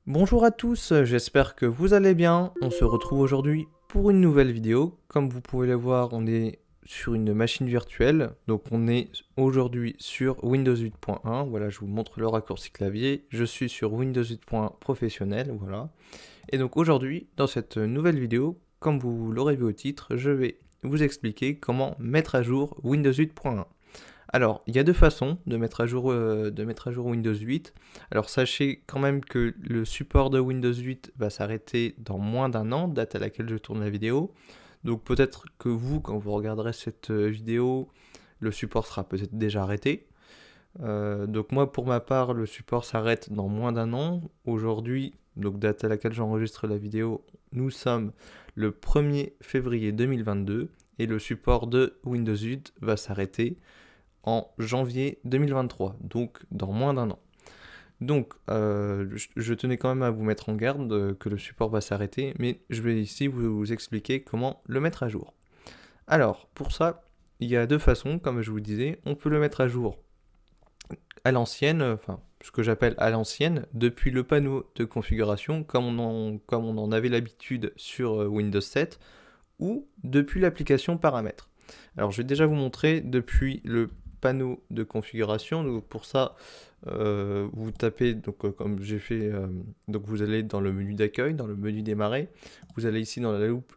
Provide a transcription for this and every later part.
Bonjour à tous, j'espère que vous allez bien. On se retrouve aujourd'hui pour une nouvelle vidéo. Comme vous pouvez le voir, on est sur une machine virtuelle. Donc on est aujourd'hui sur Windows 8.1. Voilà, je vous montre le raccourci clavier. Je suis sur Windows 8.1 professionnel, voilà. Et donc aujourd'hui, dans cette nouvelle vidéo, comme vous l'aurez vu au titre, je vais vous expliquer comment mettre à jour Windows 8.1. Alors, il y a deux façons de mettre à jour Windows 8. Alors, sachez quand même que le support de Windows 8 va s'arrêter dans moins d'un an, date à laquelle je tourne la vidéo. Donc, peut-être que vous, quand vous regarderez cette vidéo, le support sera peut-être déjà arrêté. Donc, moi, pour ma part, le support s'arrête dans moins d'un an. Aujourd'hui, donc date à laquelle j'enregistre la vidéo, nous sommes le 1er février 2022 et le support de Windows 8 va s'arrêter en janvier 2023, donc dans moins d'un an. Donc, je tenais quand même à vous mettre en garde que le support va s'arrêter, mais je vais ici vous expliquer comment le mettre à jour. Alors, pour ça, il y a deux façons, comme je vous disais. On peut le mettre à jour à l'ancienne, enfin, ce que j'appelle à l'ancienne, depuis le panneau de configuration, comme on en avait l'habitude sur Windows 7, ou depuis l'application paramètres. Alors je vais déjà vous montrer depuis le panneau de configuration. Donc pour ça, vous tapez, donc comme j'ai fait, donc vous allez dans le menu d'accueil, dans le menu démarrer, vous allez ici dans la loupe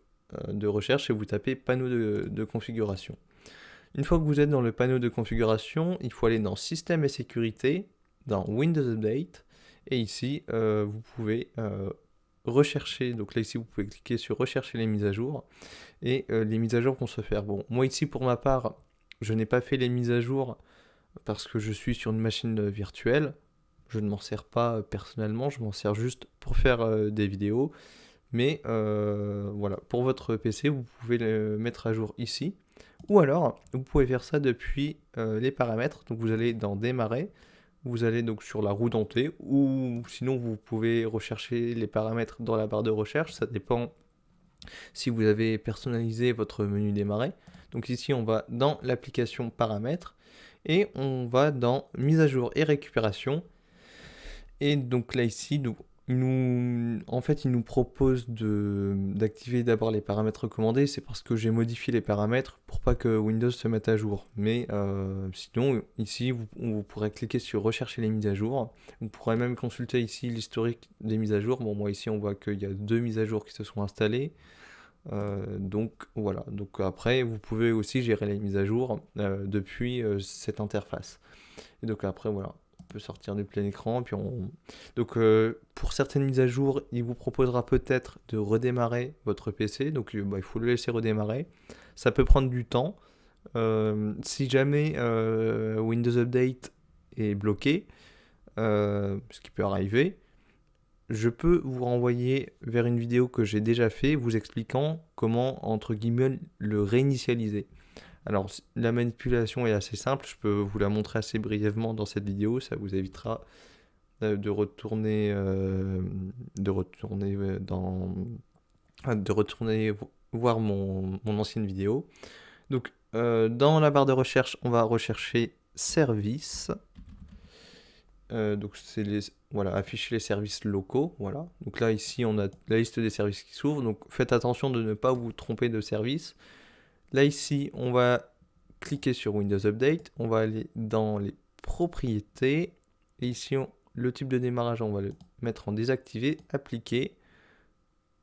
de recherche et vous tapez panneau de configuration. Une fois que vous êtes dans le panneau de configuration, il faut aller dans Système et sécurité, dans Windows Update, et ici vous pouvez rechercher, donc là ici vous pouvez cliquer sur rechercher les mises à jour, et les mises à jour vont se faire. Bon, moi ici pour ma part, je n'ai pas fait les mises à jour parce que je suis sur une machine virtuelle. Je ne m'en sers pas personnellement, je m'en sers juste pour faire des vidéos. Mais voilà, pour votre PC, vous pouvez le mettre à jour ici. Ou alors, vous pouvez faire ça depuis les paramètres. Donc vous allez dans Démarrer, vous allez donc sur la roue dentée, ou sinon vous pouvez rechercher les paramètres dans la barre de recherche. Ça dépend si vous avez personnalisé votre menu démarrer. Donc ici, on va dans l'application paramètres et on va dans mise à jour et récupération. Et donc là ici, en fait, il nous propose d'activer d'abord les paramètres recommandés. C'est parce que j'ai modifié les paramètres pour pas que Windows se mette à jour. Mais sinon, ici, vous pourrez cliquer sur rechercher les mises à jour. Vous pourrez même consulter ici l'historique des mises à jour. Bon, moi ici, on voit qu'il y a 2 mises à jour qui se sont installées. Donc voilà, donc après vous pouvez aussi gérer les mises à jour depuis cette interface. Et donc après voilà, on peut sortir du plein écran, puis donc pour certaines mises à jour, il vous proposera peut-être de redémarrer votre PC, donc bah, il faut le laisser redémarrer. Ça peut prendre du temps. Si jamais Windows Update est bloqué, ce qui peut arriver, je peux vous renvoyer vers une vidéo que j'ai déjà fait vous expliquant comment, entre guillemets, le réinitialiser. Alors, la manipulation est assez simple, je peux vous la montrer assez brièvement dans cette vidéo, ça vous évitera de retourner de retourner voir mon ancienne vidéo. Donc, dans la barre de recherche, on va rechercher service. Donc c'est voilà, afficher les services locaux, voilà. Donc là ici on a la liste des services qui s'ouvrent, donc faites attention de ne pas vous tromper de service. Là ici on va cliquer sur Windows Update, on va aller dans les propriétés, et ici le type de démarrage on va le mettre en désactivé, appliquer,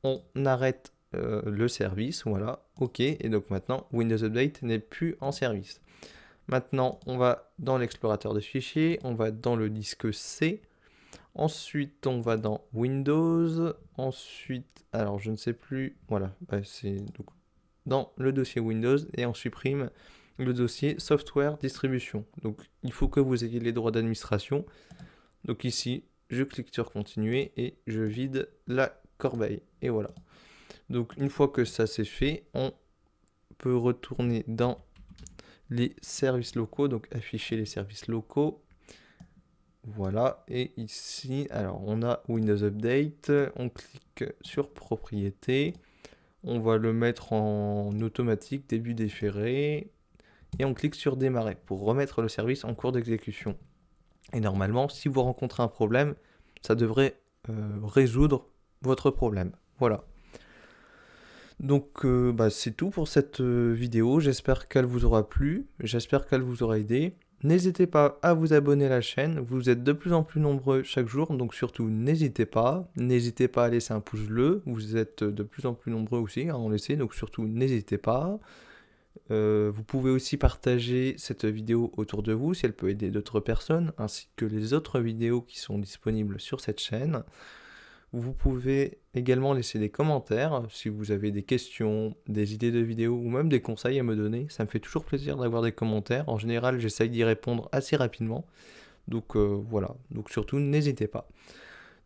on arrête le service, voilà, ok, et donc maintenant Windows Update n'est plus en service. Maintenant, on va dans l'explorateur de fichiers, on va dans le disque C, ensuite on va dans Windows, ensuite, alors je ne sais plus, voilà, bah, c'est donc dans le dossier Windows et on supprime le dossier Software Distribution. Donc il faut que vous ayez les droits d'administration. Donc ici, je clique sur Continuer et je vide la corbeille. Et voilà. Donc une fois que ça c'est fait, on peut retourner dans les services locaux, donc afficher les services locaux. Voilà, et ici, alors on a Windows Update, on clique sur Propriétés, on va le mettre en automatique, début déféré, et on clique sur Démarrer pour remettre le service en cours d'exécution. Et normalement, si vous rencontrez un problème, ça devrait résoudre votre problème. Voilà. Donc c'est tout pour cette vidéo, j'espère qu'elle vous aura plu, j'espère qu'elle vous aura aidé. N'hésitez pas à vous abonner à la chaîne, vous êtes de plus en plus nombreux chaque jour, donc surtout n'hésitez pas à laisser un pouce bleu, vous êtes de plus en plus nombreux aussi à en laisser, donc surtout n'hésitez pas. Vous pouvez aussi partager cette vidéo autour de vous si elle peut aider d'autres personnes, ainsi que les autres vidéos qui sont disponibles sur cette chaîne. Vous pouvez également laisser des commentaires si vous avez des questions, des idées de vidéos ou même des conseils à me donner. Ça me fait toujours plaisir d'avoir des commentaires. En général, j'essaye d'y répondre assez rapidement. Donc voilà, donc surtout n'hésitez pas.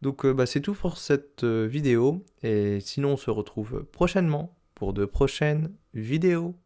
Donc c'est tout pour cette vidéo et sinon on se retrouve prochainement pour de prochaines vidéos.